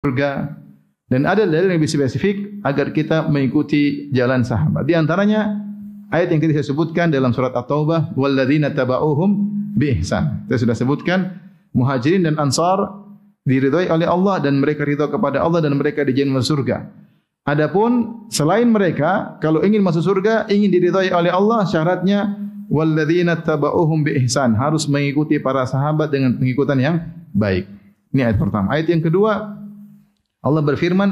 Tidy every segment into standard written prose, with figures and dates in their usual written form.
surga. Dan ada dalil yang lebih spesifik agar kita mengikuti jalan sahabat. Di antaranya ayat yang tadi saya sebutkan dalam surat At-Taubah, walladzina taba'uhum biihsan. Saya sudah sebutkan Muhajirin dan Ansar diridhai oleh Allah dan mereka ridha kepada Allah dan mereka dijamin masuk surga. Adapun selain mereka kalau ingin masuk surga, ingin diridhai oleh Allah, syaratnya walladzina taba'uhum biihsan, harus mengikuti para sahabat dengan pengikutan yang baik. Ini ayat pertama. Ayat yang kedua, Allah berfirman,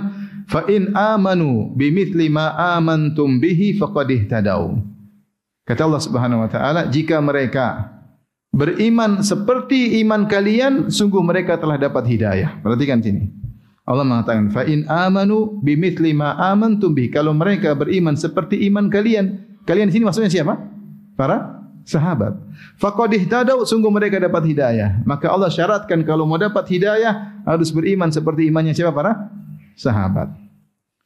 fa in amanu bimithli ma amantum bihi faqad ihtadaw. Kata Allah Subhanahu wa taala, jika mereka beriman seperti iman kalian, sungguh mereka telah dapat hidayah. Perhatikan sini. Allah mengatakan, fa in amanu bimithli ma amantum bihi. Kalau mereka beriman seperti iman kalian. Kalian di sini maksudnya siapa? Para sahabat. Faqad ihtadaw, sungguh mereka dapat hidayah. Maka Allah syaratkan kalau mau dapat hidayah harus beriman seperti imannya siapa? Para sahabat.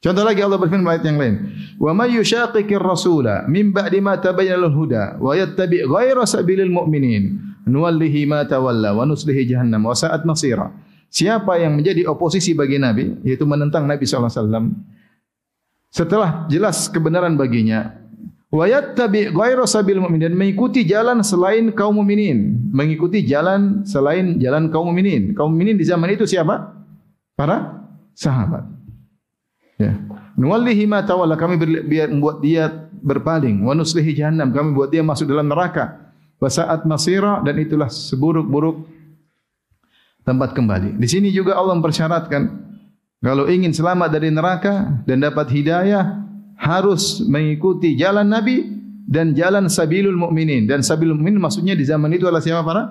Contoh lagi Allah berfirman ayat yang lain, wa may yushaqiqir rasula min ba'di ma tabayyana lahul huda wa yattabi' ghayra sabilil mu'minin nuwallihi ma tawalla wa nuslihi jahannam wa sa'at masira. Siapa yang menjadi oposisi bagi Nabi, yaitu menentang Nabi sallallahu alaihi wasallam, setelah jelas kebenaran baginya, wa yattabi' ghayra sabilil mu'minin, dan mengikuti jalan selain kaum mukminin, mengikuti jalan selain jalan kaum mukminin. Kaum mukminin di zaman itu siapa? Para sahabat. Ya. Nuwallihi ma tawalla, kami membuat dia berpaling. Wa nuslihi jahannam, kami buat dia masuk dalam neraka. Wa sa'at masira, dan itulah seburuk-buruk tempat kembali. Di sini juga Allah mempersyaratkan kalau ingin selamat dari neraka dan dapat hidayah harus mengikuti jalan Nabi dan jalan sabilul mukminin. Dan sabilul mukminin maksudnya di zaman itu adalah siapa? Para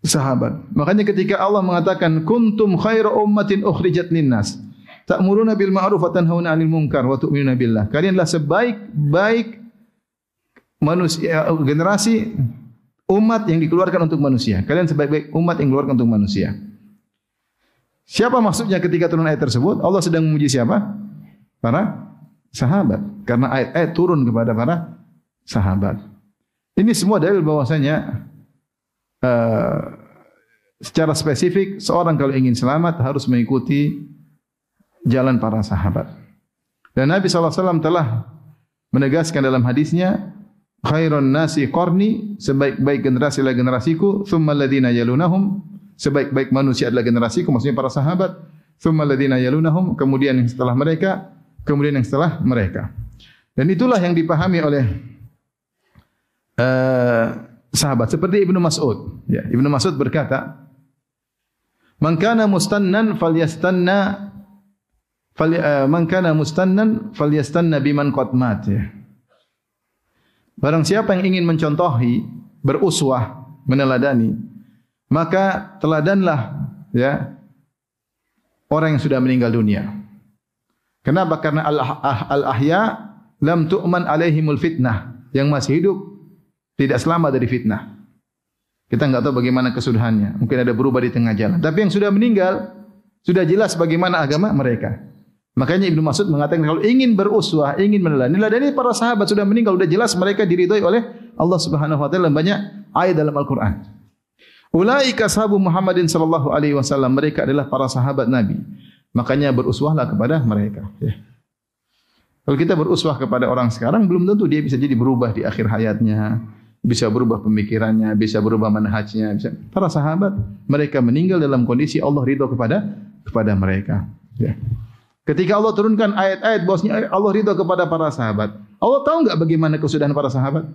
sahabat. Makanya ketika Allah mengatakan kuntum khairu ummatin ukhrijat linnas ta'muruna bil ma'ruf wa tanhauna 'anil munkar wa tu'minuna billah. Kalianlah sebaik-baik manusia, generasi umat yang dikeluarkan untuk manusia. Kalian sebaik-baik umat yang dikeluarkan untuk manusia. Siapa maksudnya ketika turun ayat tersebut? Allah sedang memuji siapa? Para sahabat. Karena ayat-ayat turun kepada para sahabat. Ini semua dalil bahwasanya secara spesifik seorang kalau ingin selamat harus mengikuti jalan para sahabat. Dan Nabi SAW telah menegaskan dalam hadisnya, khairun nasi qarni, sebaik-baik generasi adalah generasiku, thumma alladhina yalunahum, sebaik-baik manusia adalah generasiku, maksudnya para sahabat, thumma alladhina yalunahum, kemudian yang setelah mereka, kemudian yang setelah mereka. Dan itulah yang dipahami oleh sahabat. Seperti Ibnu Mas'ud. Ya, Ibnu Mas'ud berkata, man kana mustannan falyastanna man kana mustannan falyastanna biman qad mat. Ya. Barang siapa yang ingin mencontohi, beruswah, meneladani, maka teladanlah ya orang yang sudah meninggal dunia. Kenapa? Karena al-ahya lam tu'man alaihimul fitnah. Yang masih hidup tidak selamat dari fitnah. Kita enggak tahu bagaimana kesudahannya. Mungkin ada berubah di tengah jalan. Tapi yang sudah meninggal sudah jelas bagaimana agama mereka. Makanya Ibnu Mas'ud mengatakan kalau ingin beruswah, ingin meneladani para sahabat sudah meninggal, sudah jelas mereka diridhai oleh Allah Subhanahu wa taala. Banyak ayat dalam Al-Qur'an. Ulaika ashabu Muhammadin sallallahu alaihi wasallam, mereka adalah para sahabat Nabi. Makanya beruswahlah kepada mereka. Ya. Kalau kita beruswah kepada orang sekarang, belum tentu dia bisa jadi berubah di akhir hayatnya, bisa berubah pemikirannya, bisa berubah manhajnya. Para sahabat mereka meninggal dalam kondisi Allah ridha kepada mereka. Ya. Ketika Allah turunkan ayat-ayat bahwasanya Allah ridha kepada para sahabat, Allah tahu enggak bagaimana kesudahan para sahabat?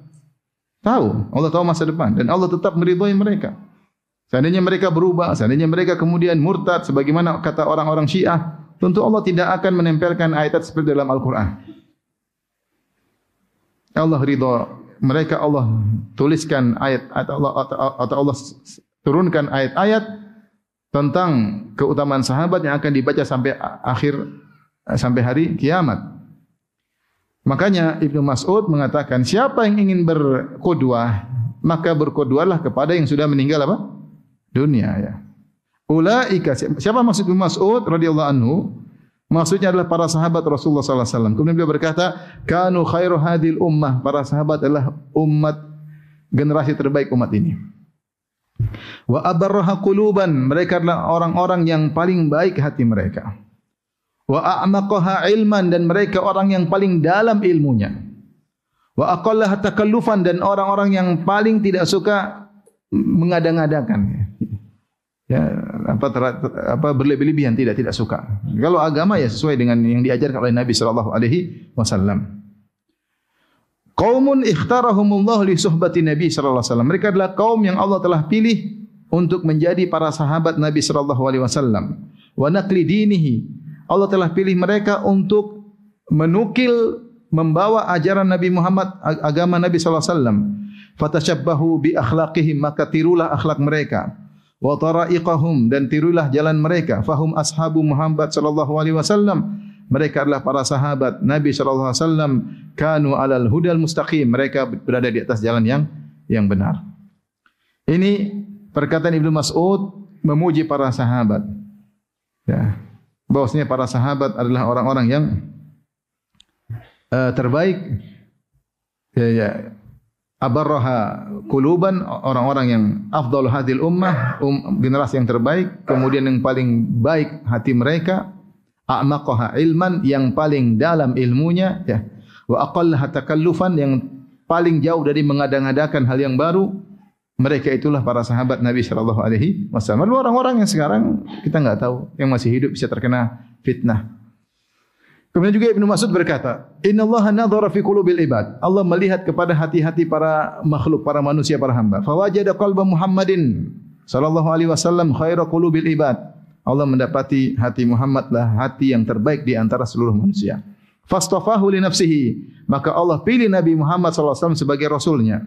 Tahu. Allah tahu masa depan dan Allah tetap meridhai mereka. Seandainya mereka berubah, seandainya mereka kemudian murtad sebagaimana kata orang-orang Syiah, tentu Allah tidak akan menempelkan ayat seperti dalam Al-Qur'an. Allah ridha mereka, Allah tuliskan ayat atau Allah turunkan ayat-ayat tentang keutamaan sahabat yang akan dibaca sampai sampai hari kiamat. Makanya Ibnu Mas'ud mengatakan, siapa yang ingin berqudwah, maka berqudwahlah kepada yang sudah meninggal apa? Dunia ya. Ulaika, siapa maksud Ibnu Mas'ud radhiyallahu anhu? Maksudnya adalah para sahabat Rasulullah sallallahu alaihi wasallam. Kemudian beliau berkata, kanu khairu hadhil ummah, para sahabat adalah umat generasi terbaik umat ini. Wa abarraha quluban, mereka adalah orang-orang yang paling baik hati mereka. Wa a'maqaha ilman, dan mereka orang yang paling dalam ilmunya. Wa aqallaha takallufan, dan orang-orang yang paling tidak suka mengada-ngadakan. Ya, berlebih-lebihan, tidak suka. Kalau agama ya sesuai dengan yang diajarkan oleh Nabi sallallahu alaihi wasallam. Qaumun ikhtarahumullah li suhbati Nabi sallallahu alaihi wasallam. Mereka adalah kaum yang Allah telah pilih untuk menjadi para sahabat Nabi sallallahu alaihi wasallam. Wa naqli dinihi. Allah telah pilih mereka untuk menukil, membawa ajaran Nabi Muhammad, agama Nabi sallallahu alaihi wasallam. Fatashabbahu bi akhlaqihim, maka tirulah akhlak mereka. Wa tara'iqahum, dan tirulah jalan mereka. Fahum ashabu Muhammad sallallahu alaihi wasallam. Mereka adalah para sahabat Nabi sallallahu alaihi wasallam, kanu alal hudal mustaqim, mereka berada di atas jalan yang benar. Ini perkataan Ibnu Mas'ud memuji para sahabat. Ya. Bahwasanya para sahabat adalah orang-orang yang terbaik. Ya. Abarraha quluban, orang-orang yang afdal hadhil ummah, generasi yang terbaik, kemudian yang paling baik hati mereka. A'maqaha ilman, yang paling dalam ilmunya, ya. Wa aqallaha takallufan, yang paling jauh dari mengada-ngadakan hal yang baru. Mereka itulah para sahabat Nabi sallallahu alaihi wasallam. Orang-orang yang sekarang kita enggak tahu, yang masih hidup bisa terkena fitnah. Kemudian juga Ibnu Mas'ud berkata, "Innallaha nadhara fi qulubil ibad." Allah melihat kepada hati-hati para makhluk, para manusia, para hamba. Fa wajada qalba Muhammadin sallallahu alaihi wasallam khaira qulubil ibad. Allah mendapati hati Muhammad lah hati yang terbaik di antara seluruh manusia. Fastafahu li nafsihi, maka Allah pilih Nabi Muhammad sallallahu alaihi wasallam sebagai rasulnya.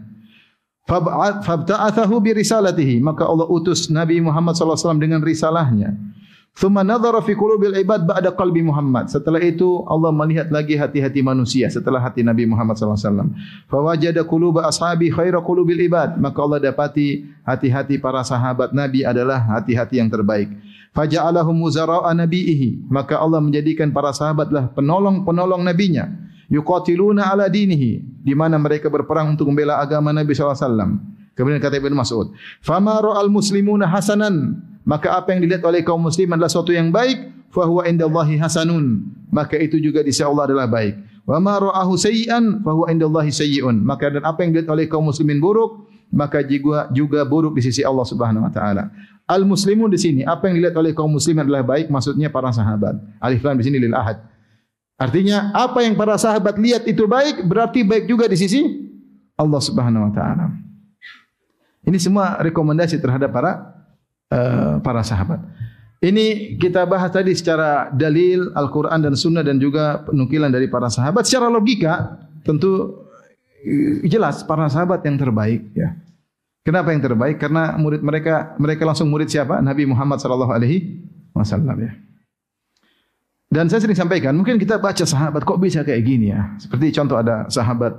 Fabta'athahu bi risalatihi, maka Allah utus Nabi Muhammad sallallahu alaihi wasallam dengan risalahnya. Thumma nadhara fi qulubil ibad ba'da qalbi Muhammad. Setelah itu Allah melihat lagi hati-hati manusia setelah hati Nabi Muhammad sallallahu alaihi wasallam. Fa wajada quluba ashabi khaira qulubil ibad, maka Allah dapati hati-hati para sahabat Nabi adalah hati-hati yang terbaik. Faja'alahum muzara'a nabiihi, maka Allah menjadikan para sahabatlah penolong-penolong nabinya. Yuqatiluna ala dinihi, di mana mereka berperang untuk membela agama Nabi sallallahu alaihi wasallam. Kemudian kata Ibnu Mas'ud, "Fama ra'al muslimuna hasanan", maka apa yang dilihat oleh kaum muslim adalah sesuatu yang baik, fa huwa indallahi hasanun, maka itu juga di sisi Allah adalah baik. Wa ma ra'ahu sayyi'an fa huwa indallahi sayyi'un, maka dan apa yang dilihat oleh kaum muslimin buruk, maka juga buruk di sisi Allah Subhanahu wa taala. Al-muslimun di sini, apa yang dilihat oleh kaum muslimin adalah baik, maksudnya para sahabat. Alif lam di sini lil ahad. Artinya apa yang para sahabat lihat itu baik, berarti baik juga di sisi Allah Subhanahu wa taala. Ini semua rekomendasi terhadap para sahabat. Ini kita bahas tadi secara dalil Al-Quran dan Sunnah dan juga penukilan dari para sahabat. Secara logika tentu jelas para sahabat yang terbaik. Ya. Kenapa yang terbaik? Karena murid mereka langsung murid siapa? Nabi Muhammad sallallahu alaihi wasallam. Ya. Dan saya sering sampaikan, mungkin kita baca sahabat kok bisa kayak gini ya. Seperti contoh ada sahabat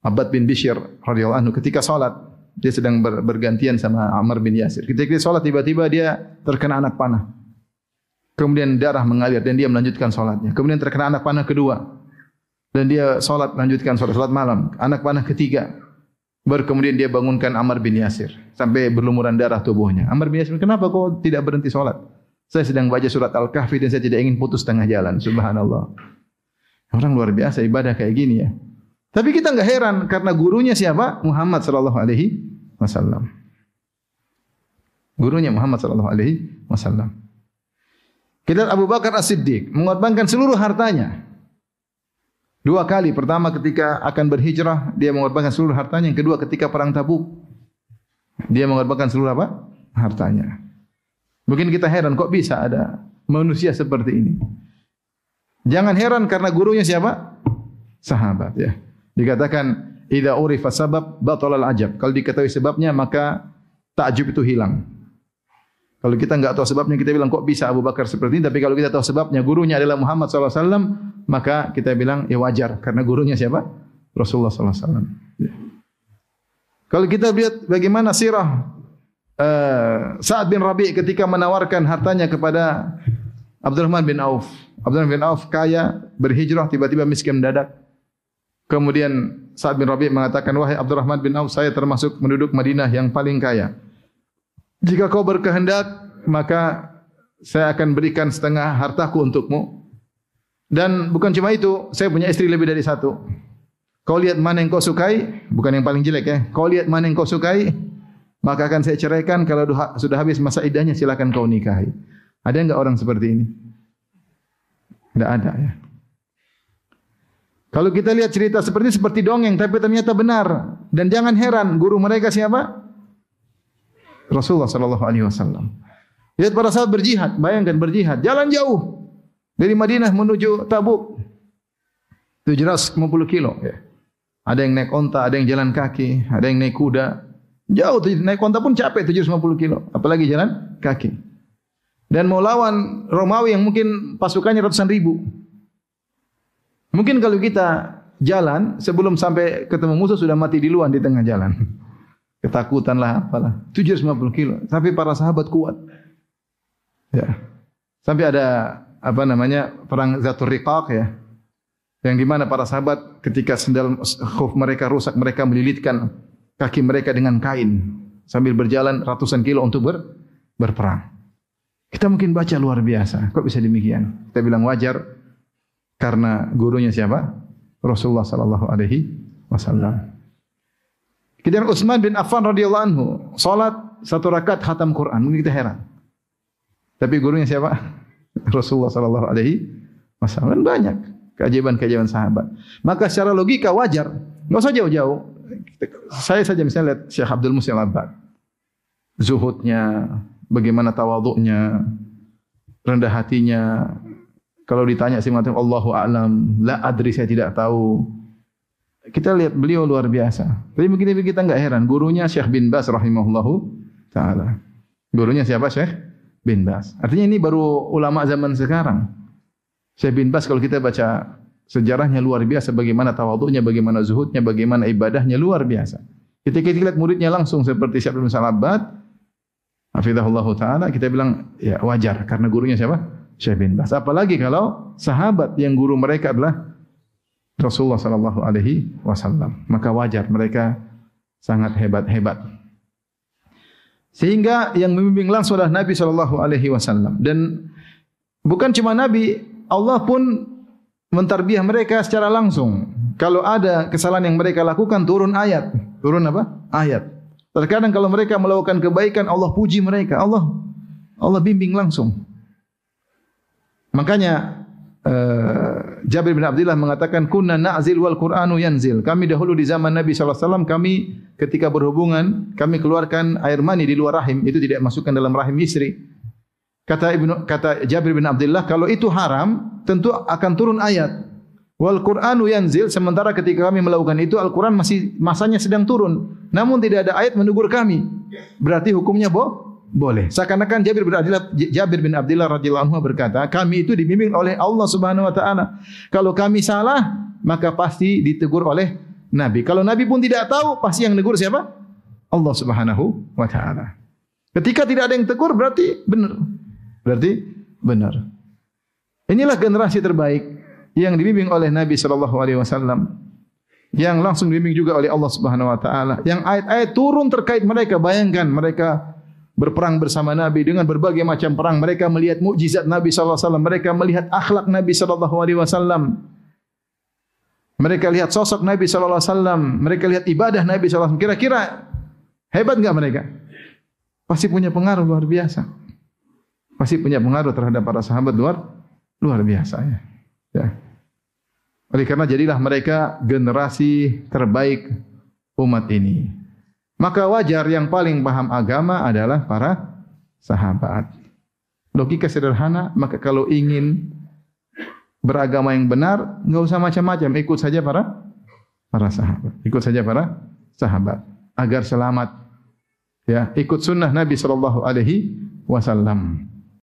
Abbad bin Bishr radhiyallahu anhu ketika salat dia sedang bergantian sama Ammar bin Yasir. Ketika dia salat tiba-tiba dia terkena anak panah. Kemudian darah mengalir dan dia melanjutkan salatnya. Kemudian terkena anak panah kedua. Dan dia salat lanjutkan salat malam. Anak panah ketiga. Baru kemudian dia bangunkan Ammar bin Yasir sampai berlumuran darah tubuhnya. Ammar bin Yasir, "Kenapa kau tidak berhenti salat?" "Saya sedang baca surat Al-Kahfi dan saya tidak ingin putus tengah jalan." Subhanallah. Orang luar biasa ibadah kayak gini ya. Tapi kita enggak heran karena gurunya siapa? Muhammad sallallahu alaihi wasallam. Gurunya Muhammad sallallahu alaihi wasallam. Kita Abu Bakar As-Siddiq mengorbankan seluruh hartanya. 2 kali. Pertama ketika akan berhijrah, dia mengorbankan seluruh hartanya. Yang kedua ketika perang Tabuk, dia mengorbankan seluruh apa? Hartanya. Mungkin kita heran kok bisa ada manusia seperti ini. Jangan heran karena gurunya siapa? Sahabat ya. Dikatakan idza urifa sabab batala al-ajab. Kalau diketahui sebabnya maka takjub itu hilang. Kalau kita enggak tahu sebabnya kita bilang kok bisa Abu Bakar seperti ini, tapi kalau kita tahu sebabnya gurunya adalah Muhammad sallallahu alaihi wasallam, maka kita bilang ya wajar karena gurunya siapa? Rasulullah sallallahu alaihi wasallam. Ya. Kalau kita lihat bagaimana sirah Sa'ad bin Rabi' ketika menawarkan hartanya kepada Abdurrahman bin Auf. Abdurrahman bin Auf kaya, berhijrah, tiba-tiba miskin mendadak. Kemudian Sa'ad bin Rabi' mengatakan, "Wahai Abdurrahman bin Auf, saya termasuk penduduk Madinah yang paling kaya. jika kau berkehendak, maka saya akan berikan setengah hartaku untukmu. Dan bukan cuma itu, saya punya istri lebih dari satu. Kau lihat mana yang kau sukai, bukan yang paling jelek ya. Kau lihat mana yang kau sukai, maka akan saya ceraikan. Kalau sudah habis masa iddahnya, silakan kau nikahi. Ada enggak orang seperti ini? Tidak ada ya. Kalau kita lihat cerita seperti dongeng, tapi ternyata benar. Dan jangan heran, guru mereka siapa? Rasulullah sallallahu alaihi wasallam. Lihat para sahabat berjihad, bayangkan berjihad, jalan jauh dari Madinah menuju Tabuk. 750 kilo ya. Ada yang naik onta, ada yang jalan kaki, ada yang naik kuda. Jauh, naik onta pun capek 750 kilo, apalagi jalan kaki. Dan mau lawan Romawi yang mungkin pasukannya ratusan ribu. Mungkin kalau kita jalan sebelum sampai ketemu musuh sudah mati duluan di tengah jalan. Ketakutan lah apalah. 750 kilo. Tapi para sahabat kuat. Ya. Sampai ada perang Zatul Riqaq ya. Yang di mana para sahabat ketika sendal khuf mereka rusak, mereka melilitkan kaki mereka dengan kain sambil berjalan ratusan kilo untuk berperang. Kita mungkin baca luar biasa. Kok bisa demikian? Kita bilang wajar karena gurunya siapa? Rasulullah sallallahu alaihi wasallam. Kemudian Utsman bin Affan radhiyallahu anhu salat 1 rakaat khatam Quran. Mungkin kita heran. Tapi gurunya siapa? Rasulullah sallallahu alaihi wasallam. Banyak keajaiban-keajaiban sahabat. Maka secara logika wajar. Enggak usah jauh-jauh. Saya saja misalnya lihat Syekh Abdul Muhsin Al-Abbad. Zuhudnya, bagaimana tawadhu'nya, rendah hatinya. Kalau ditanya sih mengatakan Allahu a'lam, la adri, saya tidak tahu. Kita lihat beliau luar biasa. Tapi mungkin kita enggak heran, gurunya Syekh bin Baz rahimahullahu taala. Gurunya siapa? Syekh bin Baz. Artinya ini baru ulama zaman sekarang. Syekh bin Baz kalau kita baca sejarahnya luar biasa, bagaimana tawadhu'nya, bagaimana zuhudnya, bagaimana ibadahnya luar biasa. Ketika kita lihat muridnya langsung seperti Syekh bin Al-Abbad, hafizahullah taala, kita bilang ya wajar karena gurunya siapa? Syekh bin Baz. Apalagi kalau sahabat yang guru mereka adalah Rasulullah sallallahu alaihi wasallam, maka wajar mereka sangat hebat-hebat. Sehingga yang membimbing langsung adalah Nabi sallallahu alaihi wasallam, dan bukan cuma Nabi, Allah pun mentarbiah mereka secara langsung. Kalau ada kesalahan yang mereka lakukan, turun ayat. Turun apa? Ayat. Terkadang kalau mereka melakukan kebaikan, Allah puji mereka. Allah bimbing langsung. Makanya Jabir bin Abdullah mengatakan, kunna na'zil wal Qur'anu yanzil. Kami dahulu di zaman Nabi sallallahu alaihi wasallam, kami ketika berhubungan, kami keluarkan air mani di luar rahim, itu tidak masukkan dalam rahim istri. Kata Jabir bin Abdullah, kalau itu haram, tentu akan turun ayat. Wal Qur'anu yanzil, sementara ketika kami melakukan itu, Al-Qur'an masih masanya sedang turun. Namun tidak ada ayat menegur kami. Berarti hukumnya boleh. Seakan-akan Jabir bin Abdullah radhiyallahu anhu berkata, kami itu dibimbing oleh Allah Subhanahu wa taala. Kalau kami salah, maka pasti ditegur oleh Nabi. Kalau Nabi pun tidak tahu, pasti yang negur siapa? Allah Subhanahu wa taala. Ketika tidak ada yang tegur, berarti benar. Inilah generasi terbaik yang dibimbing oleh Nabi sallallahu alaihi wasallam, yang langsung dibimbing juga oleh Allah Subhanahu wa taala, yang ayat-ayat turun terkait mereka. Bayangkan mereka berperang bersama Nabi dengan berbagai macam perang. Mereka melihat mukjizat Nabi sallallahu alaihi wasallam, mereka melihat akhlak Nabi sallallahu alaihi wasallam. Mereka lihat sosok Nabi sallallahu alaihi wasallam, mereka lihat ibadah Nabi sallallahu alaihi wasallam. Kira-kira hebat enggak mereka? Pasti punya pengaruh luar biasa. Pasti punya pengaruh terhadap para sahabat luar biasa ya. Ya. Oleh karena jadilah mereka generasi terbaik umat ini. Maka wajar yang paling paham agama adalah para sahabat. Logika sederhana, maka kalau ingin beragama yang benar, enggak usah macam-macam, ikut saja para sahabat. Ikut saja para sahabat agar selamat. Ya, ikut sunnah Nabi sallallahu alaihi wasallam.